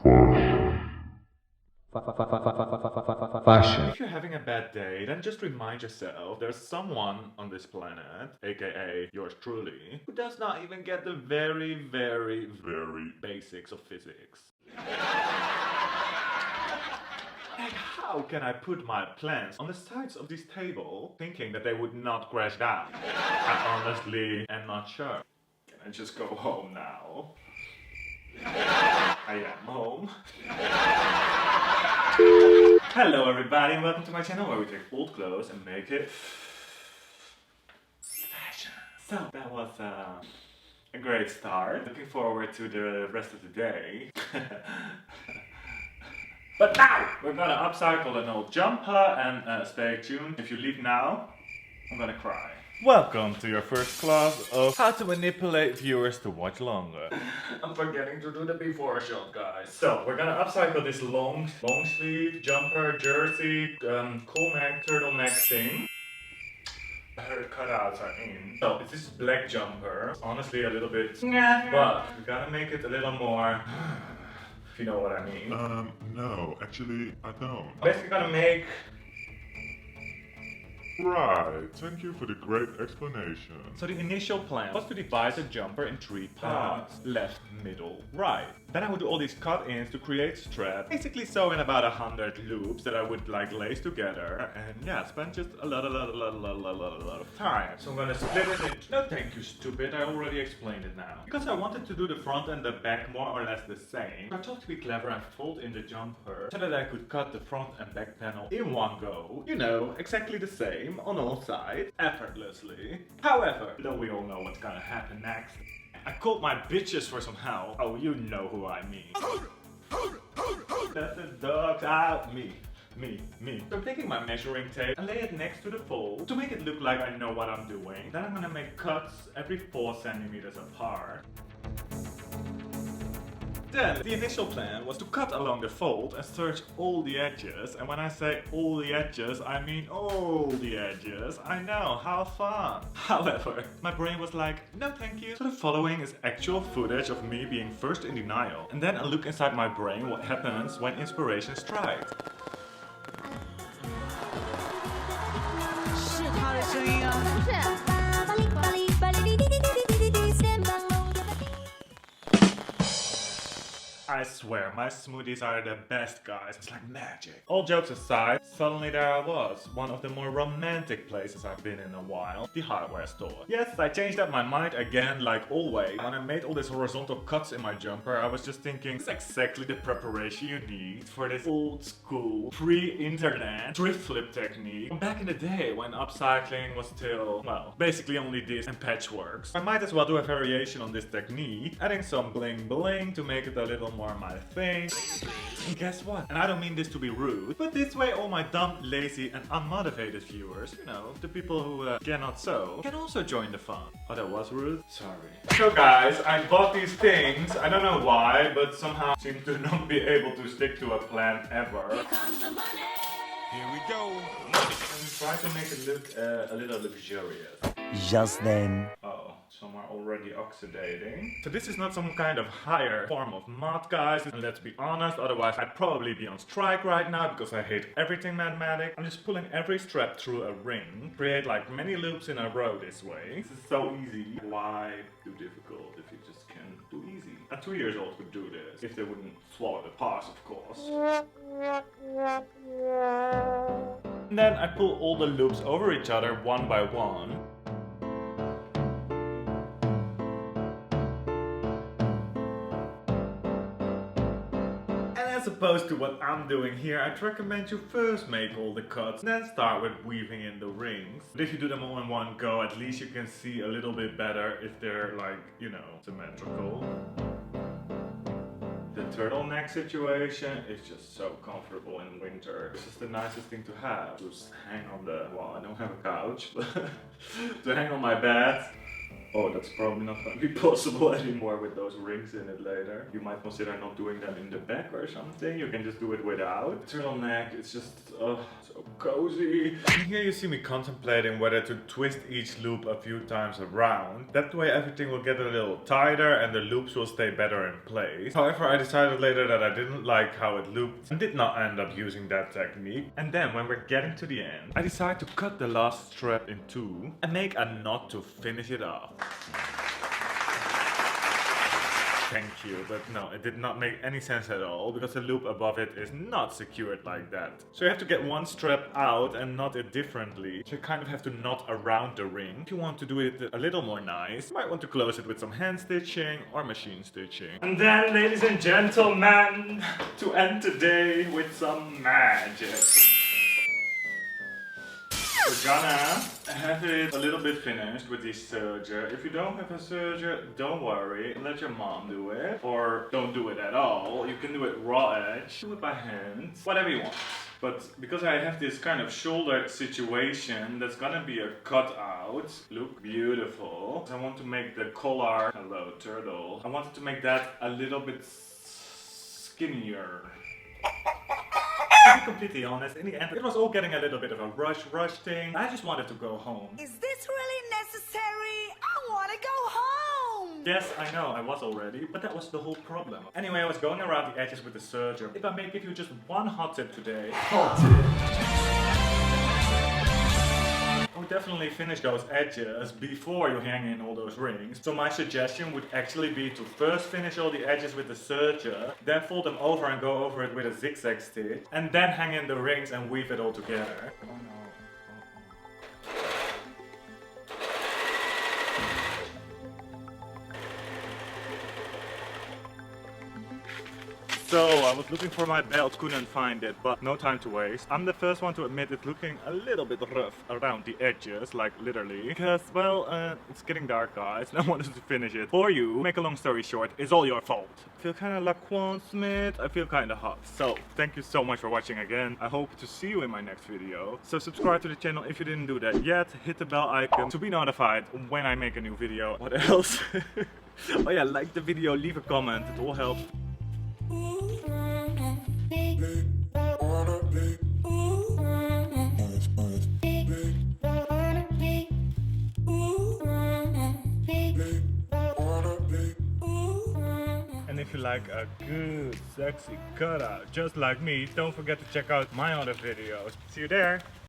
Fashion. If you're having a bad day, then just remind yourself there's someone on this planet, aka yours truly, who does not even get the very basics of physics. Like, how can I put my plants on the sides of this table thinking that they would not crash down? I honestly am not sure. Can I just go home now? I am home. Hello everybody and welcome to my channel where we take old clothes and make it fashion. So that was a great start. Looking forward to the rest of the day. But now we're gonna upcycle an old jumper and stay tuned. If you leave now, I'm gonna cry. Welcome to your first class of how to manipulate viewers to watch longer. I'm forgetting to do the before shot, guys. So we're gonna upcycle this long sleeve jumper, jersey, cool neck, turtleneck thing. I heard cutouts are in. So it's this black jumper. Honestly a little bit, but we gotta make it a little more, if you know what I mean. No, actually, I don't. Basically gonna make... Right, thank you for the great explanation. So the initial plan was to divide the jumper in 3 parts. Left, middle, right. Then I would do all these cut-ins to create straps. Basically sew in about 100 loops that I would like lace together. And yeah, spend just a lot of time. So I'm gonna split it into... No thank you stupid, I already explained it now. Because I wanted to do the front and the back more or less the same, I thought to be clever and fold in the jumper so that I could cut the front and back panel in one go. You know, exactly the same. On all sides, effortlessly. However, though we all know what's gonna happen next, I called my bitches for some help. Oh, you know who I mean. Let the dogs out. Me. So I'm taking my measuring tape and lay it next to the fold to make it look like I know what I'm doing. Then I'm gonna make cuts every 4 centimeters apart. Then, the initial plan was to cut along the fold and search all the edges. And when I say all the edges, I mean all the edges. I know, how fun. However, my brain was like, no thank you. So the following is actual footage of me being first in denial. And then a look inside my brain what happens when inspiration strikes. I swear, my smoothies are the best, guys. It's like magic. All jokes aside, suddenly there I was. One of the more romantic places I've been in a while. The hardware store. Yes, I changed up my mind again, like always. When I made all these horizontal cuts in my jumper, I was just thinking, it's exactly the preparation you need for this old school, pre-internet thrift flip technique. From back in the day when upcycling was still, well, basically only this and patchworks. I might as well do a variation on this technique, adding some bling bling to make it a little more my thing. And guess what? And I don't mean this to be rude, but this way all my dumb, lazy and unmotivated viewers, you know, the people who cannot sew, can also join the fun. Oh, that was rude? Sorry. So guys, I bought these things. I don't know why, but somehow seem to not be able to stick to a plan ever. Here comes the money. Here we go. And try to make it look a little luxurious. Just then. Oh, some are already oxidating. So this is not some kind of higher form of mud, guys. And let's be honest, otherwise I'd probably be on strike right now because I hate everything mathematic. I'm just pulling every strap through a ring. Create like many loops in a row this way. This is so easy. Why do difficult if you just can do easy? A 2-year-old could do this if they wouldn't swallow the parts, of course. And then I pull all the loops over each other one by one. As opposed to what I'm doing here, I'd recommend you first make all the cuts, then start with weaving in the rings. But if you do them all in one go, at least you can see a little bit better if they're like, you know, symmetrical. The turtleneck situation is just so comfortable in winter. This is the nicest thing to have. Just hang on the, well, I don't have a couch, but to hang on my bed. Oh, that's probably not going to be possible anymore with those rings in it later. You might consider not doing them in the back or something. You can just do it without. Turtleneck, it's just so cozy. And here you see me contemplating whether to twist each loop a few times around. That way everything will get a little tighter and the loops will stay better in place. However, I decided later that I didn't like how it looked and did not end up using that technique. And then when we're getting to the end, I decided to cut the last strap in two and make a knot to finish it off. Thank you, but no, it did not make any sense at all because the loop above it is not secured like that. So you have to get one strap out and knot it differently. So you kind of have to knot around the ring. If you want to do it a little more nice, you might want to close it with some hand stitching or machine stitching. And then, ladies and gentlemen, to end today with some magic. We're gonna have it a little bit finished with the serger. If you don't have a serger, don't worry. Let your mom do it. Or don't do it at all. You can do it raw edge. Do it by hand. Whatever you want. But because I have this kind of shoulder situation, that's gonna be a cutout. Look beautiful. I want to make the collar, hello turtle. I wanted to make that a little bit skinnier. To be completely honest, in the end, it was all getting a little bit of a rush thing. I just wanted to go home. Is this really necessary? I want to go home! Yes, I know, I was already, but that was the whole problem. Anyway, I was going around the edges with the serger. If I may give you just one hot tip today. Hot tip! I would definitely finish those edges before you hang in all those rings. So my suggestion would actually be to first finish all the edges with the serger, then fold them over and go over it with a zigzag stitch, and then hang in the rings and weave it all together. Oh no. So, I was looking for my belt, couldn't find it, but no time to waste. I'm the first one to admit it's looking a little bit rough around the edges, like literally. Because, well, it's getting dark, guys, and I wanted to finish it for you. Make a long story short, it's all your fault. I feel kinda like Quan Smith, I feel kinda hot. So, thank you so much for watching again. I hope to see you in my next video. So subscribe to the channel if you didn't do that yet. Hit the bell icon to be notified when I make a new video. What else? Oh yeah, like the video, leave a comment, it all helps. And if you like a good, sexy cutout just like me, don't forget to check out my other videos. See you there!